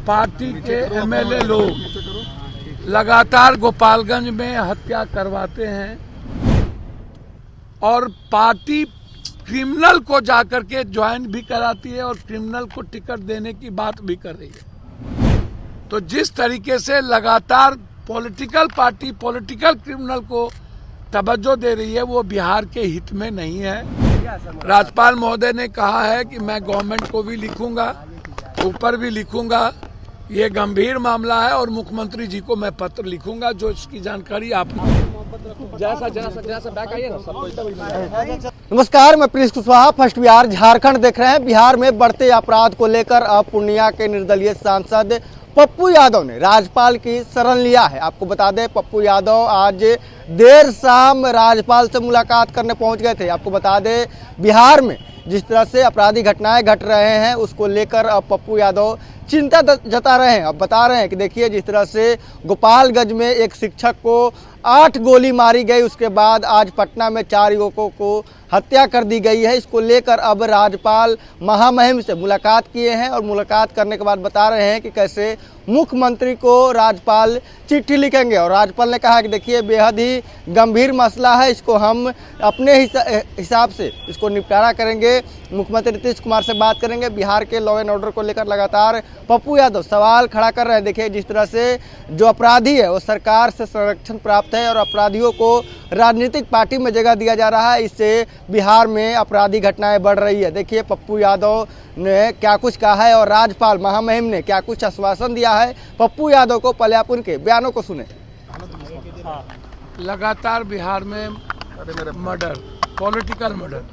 Party के MLA लोग लगातार गोपालगंज में हत्या करवाते हैं और पार्टी क्रिमिनल को जाकर के ज्वाइन भी कराती है और क्रिमिनल को टिकट देने की बात भी कर रही है। तो जिस तरीके से लगातार पॉलिटिकल पार्टी पॉलिटिकल क्रिमिनल को तवज्जो दे रही है वो बिहार के हित में नहीं है। राज्यपाल महोदय ने कहा है कि मैं गवर्नमेंट को भी लिखूंगा, ऊपर भी लिखूंगा, ये गंभीर मामला है और मुख्यमंत्री जी को मैं पत्र लिखूंगा जो इसकी जानकारी आप। नमस्कार, मैं प्रिंस कुशवाहा, फर्स्ट बिहार झारखंड देख रहे हैं। बिहार में बढ़ते अपराध को लेकर अब पूर्णिया के निर्दलीय सांसद पप्पू यादव ने राज्यपाल की शरण लिया है। आपको बता दें, पप्पू यादव आज देर शाम राज्यपाल से मुलाकात करने पहुंच गए थे। आपको बता दें, बिहार में जिस तरह से आपराधिक घटनाएं घट रहे हैं उसको लेकर अब पप्पू यादव चिंता जता रहे हैं। अब बता रहे हैं कि देखिए, जिस तरह से गोपालगंज में एक शिक्षक को 8 गोली मारी गई, उसके बाद आज पटना में 4 युवकों को हत्या कर दी गई है। इसको लेकर अब राज्यपाल महामहिम से मुलाकात किए हैं और मुलाकात करने के बाद बता रहे हैं कि कैसे मुख्यमंत्री को राज्यपाल चिट्ठी लिखेंगे। और राज्यपाल ने कहा कि देखिए, बेहद ही गंभीर मसला है, इसको हम अपने हिसाब से इसको निपटारा करेंगे। मुख्यमंत्री नीतीश कुमार से बात करेंगे। बिहार के लॉ एंड ऑर्डर को लेकर लगातार पप्पू यादव सवाल खड़ा कर रहे हैं। देखिए, जिस तरह से जो अपराधी है वो सरकार से संरक्षण प्राप्त है और अपराधियों को राजनीतिक पार्टी में जगह दिया जा रहा है। इससे बिहार में आपराधिक घटनाएं बढ़ रही है। देखिए, पप्पू यादव ने क्या कुछ कहा है और राज्यपाल महामहिम ने क्या कुछ आश्वासन दिया है। पप्पू यादव को पहले आप उनके बयानों को सुने। लगातार बिहार में मर्डर, पॉलिटिकल मर्डर,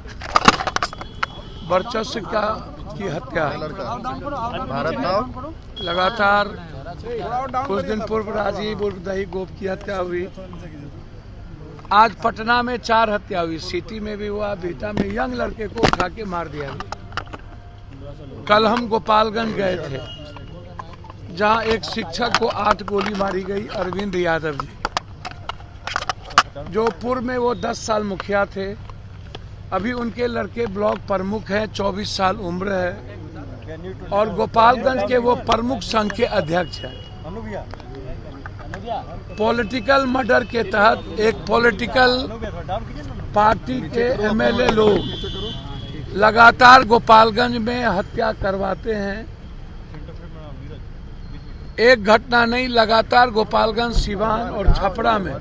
वर्चस्व की हत्या लगातार। कुछ दिन पूर्व राजीव उर्फ दही गोप की हत्या हुई। आज पटना में 4 हत्या हुई, सिटी में भी हुआ, बिहटा में यंग लड़के को उठा के मार दिया। कल हम गोपालगंज गए थे जहां एक शिक्षक को 8 गोली मारी गई, अरविंद यादव जी, जो पूर्व में वो 10 साल मुखिया थे। अभी उनके लड़के ब्लॉक प्रमुख हैं, 24 साल उम्र है और गोपालगंज के वो प्रमुख संघ के अध्यक्ष हैं। पॉलिटिकल मर्डर के तहत एक पॉलिटिकल पार्टी के एमएलए लोग लगातार गोपालगंज में हत्या करवाते हैं। एक घटना नहीं, लगातार गोपालगंज, सिवान और छपरा में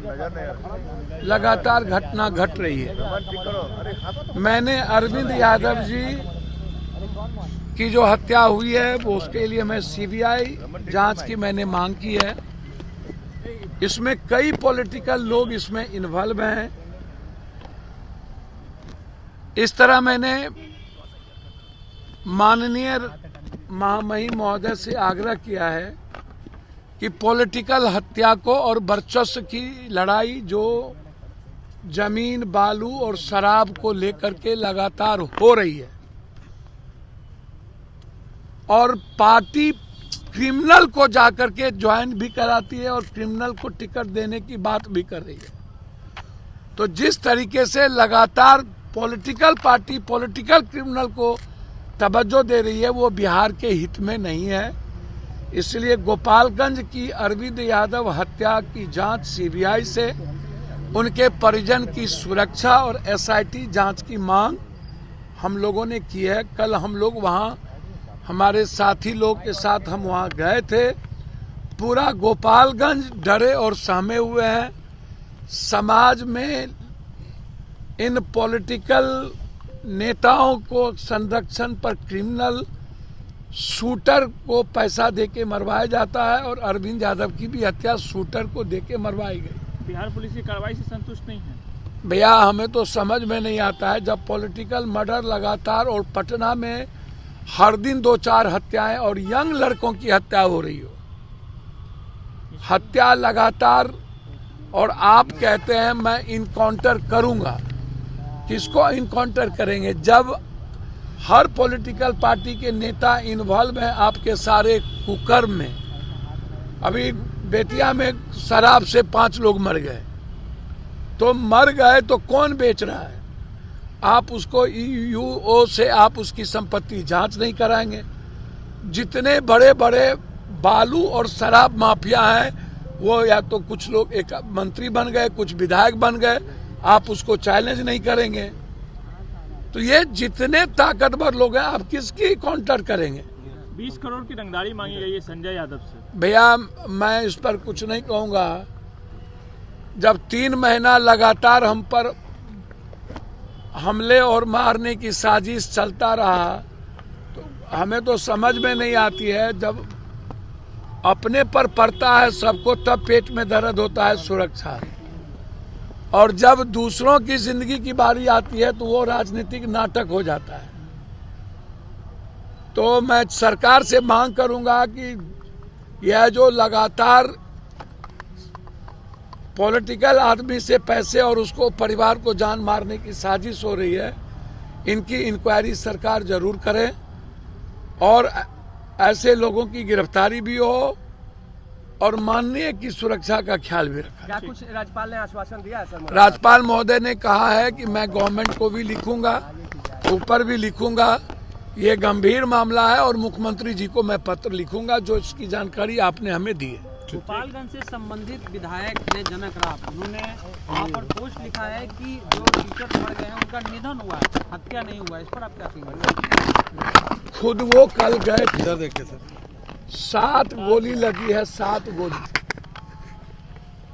लगातार घटना घट रही है। मैंने अरविंद यादव जी की जो हत्या हुई है वो उसके लिए मैं सीबीआई जांच की मैंने मांग की है। इसमें कई पॉलिटिकल लोग इसमें इन्वॉल्व हैं। इस तरह मैंने माननीय महामहिम महोदय से आग्रह किया है कि पॉलिटिकल हत्या को और वर्चस्व की लड़ाई जो जमीन, बालू और शराब को लेकर के लगातार हो रही है और पार्टी क्रिमिनल को जाकर के ज्वाइन भी कराती है और क्रिमिनल को टिकट देने की बात भी कर रही है। तो जिस तरीके से लगातार पॉलिटिकल पार्टी पॉलिटिकल क्रिमिनल को तवज्जो दे रही है वो बिहार के हित में नहीं है। इसलिए गोपालगंज की अरविंद यादव हत्या की जांच सीबीआई से, उनके परिजन की सुरक्षा और एसआईटी जांच की मांग हम लोगों ने की है। कल हम लोग वहां, हमारे साथी लोग के साथ हम वहां गए थे। पूरा गोपालगंज डरे और सहमे हुए हैं। समाज में इन पॉलिटिकल नेताओं को संरक्षण पर क्रिमिनल शूटर को पैसा देके मरवाया जाता है और अरविंद यादव की भी हत्या शूटर को देके मरवाई गई। बिहार पुलिस की कार्रवाई से संतुष्ट नहीं है भैया, हमें तो समझ में नहीं आता है जब पॉलिटिकल मर्डर लगातार और पटना में हर दिन 2-4 हत्याएं और यंग लड़कों की हत्या हो रही हो, हत्या लगातार, और आप कहते हैं मैं इनकाउंटर करूंगा। किसको इनकाउंटर करेंगे जब हर पॉलिटिकल पार्टी के नेता इन्वॉल्व हैं आपके सारे कुकर्म में। अभी बेतिया में शराब से 5 लोग मर गए, तो मर गए तो कौन बेच रहा है? आप उसको ईओ से आप उसकी संपत्ति जांच नहीं कराएंगे। जितने बड़े बड़े बालू और शराब माफिया है, वो या तो कुछ लोग एक मंत्री बन गए, कुछ विधायक बन गए, आप उसको चैलेंज नहीं करेंगे। तो ये जितने ताकतवर लोग हैं, आप किसकी काउंटर करेंगे? 20 करोड़ की रंगदारी मांगी गई है संजय यादव से। भैया मैं इस पर कुछ नहीं कहूँगा। जब 3 महीना लगातार हम पर हमले और मारने की साजिश चलता रहा, तो हमें तो समझ में नहीं आती है। जब अपने पर पड़ता है सबको, तब पेट में दर्द होता है सुरक्षा, और जब दूसरों की जिंदगी की बारी आती है तो वो राजनीतिक नाटक हो जाता है। तो मैं सरकार से मांग करूंगा कि यह जो लगातार पॉलिटिकल आदमी से पैसे और उसको परिवार को जान मारने की साजिश हो रही है, इनकी इंक्वायरी सरकार जरूर करे और ऐसे लोगों की गिरफ्तारी भी हो और माननीय की सुरक्षा का ख्याल भी रखा। क्या कुछ राज्यपाल ने आश्वासन दिया है सर? राज्यपाल महोदय ने कहा है कि मैं गवर्नमेंट को भी लिखूंगा, ऊपर भी लिखूंगा, ये गंभीर मामला है और मुख्यमंत्री जी को मैं पत्र लिखूंगा, जो इसकी जानकारी आपने हमें दी है। गोपालगंज से संबंधित विधायक ने जनक राम, उन्होंने वहाँ पर पोस्ट लिखा है कि जो टीचर मर गए हैं उनका निधन हुआ है, हत्या नहीं हुआ है। इस पर आप क्या कहेंगे? खुद वो कल गए थे, 7 गोली लगी है, 7 गोली,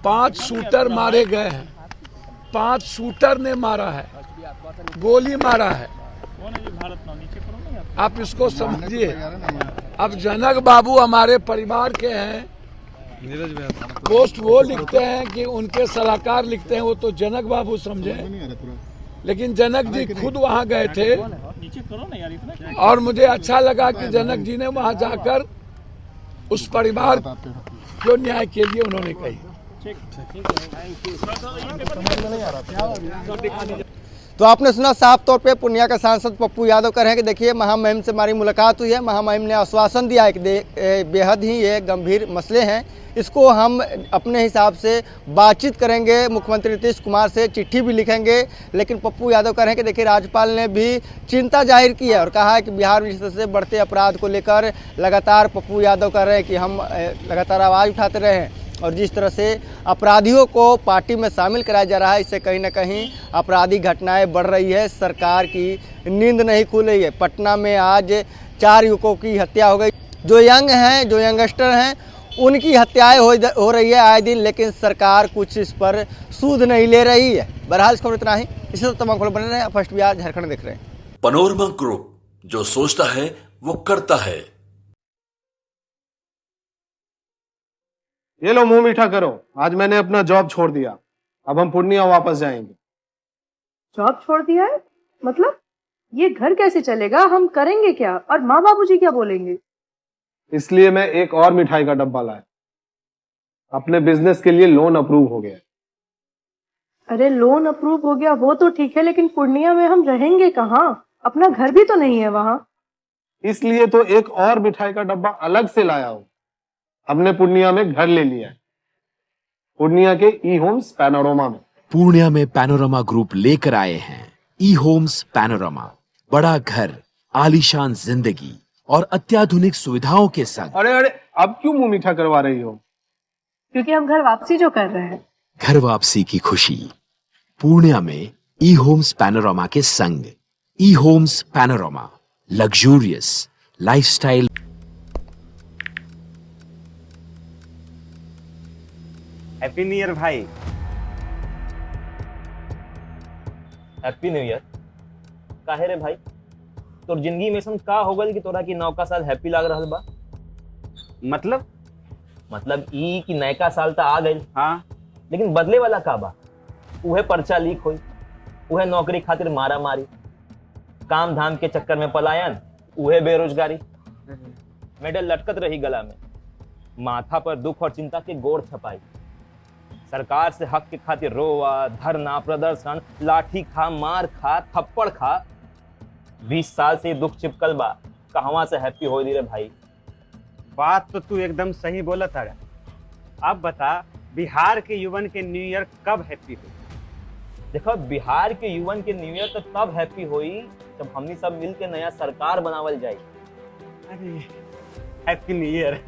5 शूटर मारे गए हैं, 5 शूटर ने मारा है, गोली मारा है। आप इसको समझिए। अब जनक बाबू हमारे परिवार के हैं, पोस्ट वो लिखते हैं कि उनके सलाहकार लिखते हैं, वो तो जनक बाबू समझे, लेकिन जनक जी खुद वहाँ गए थे और मुझे अच्छा लगा कि जनक जी ने वहाँ जाकर उस परिवार को न्याय के लिए उन्होंने कही। तो आपने सुना साफ तौर पे पूर्णिया का सांसद पप्पू यादव कह रहे हैं कि देखिए महामहिम से हमारी मुलाकात हुई है, महामहिम ने आश्वासन दिया है कि बेहद ही ये गंभीर मसले हैं, इसको हम अपने हिसाब से बातचीत करेंगे, मुख्यमंत्री नीतीश कुमार से चिट्ठी भी लिखेंगे। लेकिन पप्पू यादव कह रहे हैं कि देखिए राज्यपाल ने भी चिंता जाहिर की है और कहा है कि बिहार में जिस तरह से बढ़ते अपराध को लेकर लगातार पप्पू यादव कह रहे हैं कि हम लगातार आवाज़ उठाते रहे हैं और जिस तरह से अपराधियों को पार्टी में शामिल कराया जा रहा है, इससे कहीं ना कहीं आपराधिक घटनाएं बढ़ रही है, सरकार की नींद नहीं खुल रही है। पटना में आज 4 युवकों की हत्या हो गई, जो यंग हैं, जो यंगस्टर हैं, उनकी हत्याएं हो रही है आए दिन, लेकिन सरकार कुछ इस पर सूद नहीं ले रही है। बहरहाल इस खबर इतना ही, इसी तरह तमाम खबर बने रहे। फर्स्ट बिहार झारखंड देख रहे हैं। पैनोरमा ग्रुप, जो सोचता है वो करता है। ये लो मुंह मीठा करो, आज मैंने अपना जॉब छोड़ दिया, अब हम पूर्णिया वापस जाएंगे। जॉब छोड़ दिया है? मतलब ये घर कैसे चलेगा, हम करेंगे क्या और माँ बाबूजी क्या बोलेंगे? इसलिए मैं एक और मिठाई का डब्बा लाया, अपने बिजनेस के लिए लोन अप्रूव हो गया। अरे लोन अप्रूव हो गया वो तो ठीक है, लेकिन पूर्णिया में हम रहेंगे कहाँ? अपना घर भी तो नहीं है वहाँ। इसलिए तो एक और मिठाई का डब्बा अलग से लाया हूँ, हमने पूर्णिया में घर ले लिया है, पूर्णिया के ई होम्स पैनोरमा में। पूर्णिया में पैनोरमा ग्रुप लेकर आए हैं ई होम्स पैनोरमा, बड़ा घर, आलीशान जिंदगी और अत्याधुनिक सुविधाओं के संग। अरे अब क्यों मुंह मीठा करवा रही हो? क्योंकि हम घर वापसी जो कर रहे हैं। घर वापसी की खुशी पूर्णिया में ई होम्स पैनोरमा के संग। ई homes panorama, luxurious lifestyle. Happy new year भाई। Happy new year. काहे रे भाई, तोर जिंदगी में ऐसा का हो गल कि तोरा की नौका साल हैप्पी लाग रहल बा? मतलब ई कि नयका साल तो आ गइल, हाँ, लेकिन बदले वाला का बा? उहे पर्चा लीक होई, उहे नौकरी खातिर मारा मारी, काम धाम के चक्कर में पलायन, उहे बेरोजगारी, मेडल लटकत रही गला में, माथा पर दुख और चिंता के गोड़ छपाई, सरकार से हक के खातिर रोवा, धरना, प्रदर्शन, लाठी खा, मार खा, थप्पड़ खा। 20 साल से दुख चिपकल बा, कहवा से हैप्पी हो रे भाई? बात तो तू एकदम सही बोला था। अब बता, बिहार के युवन के न्यू ईयर कब हैप्पी हुई? देखो, बिहार के युवन के न्यू ईयर तो तब हैप्पी हुई जब हमनी सब मिल के नया सरकार बनावल जाए। अरे हैप्पी न्यू ईयर।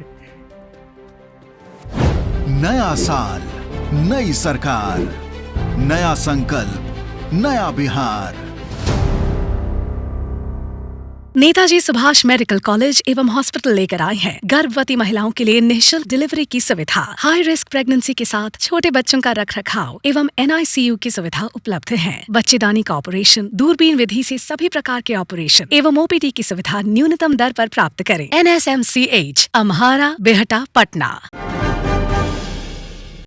नया साल, नई सरकार, नया संकल्प, नया बिहार। नेताजी सुभाष मेडिकल कॉलेज एवं हॉस्पिटल लेकर आए हैं गर्भवती महिलाओं के लिए निःशुल्क डिलीवरी की सुविधा। हाई रिस्क प्रेगनेंसी के साथ छोटे बच्चों का रखरखाव एवं NICU की सुविधा उपलब्ध है। बच्चेदानी का ऑपरेशन, दूरबीन विधि से सभी प्रकार के ऑपरेशन एवं OPD की सुविधा न्यूनतम दर पर प्राप्त करें। NSMCH, अम्हारा, बेहटा, पटना।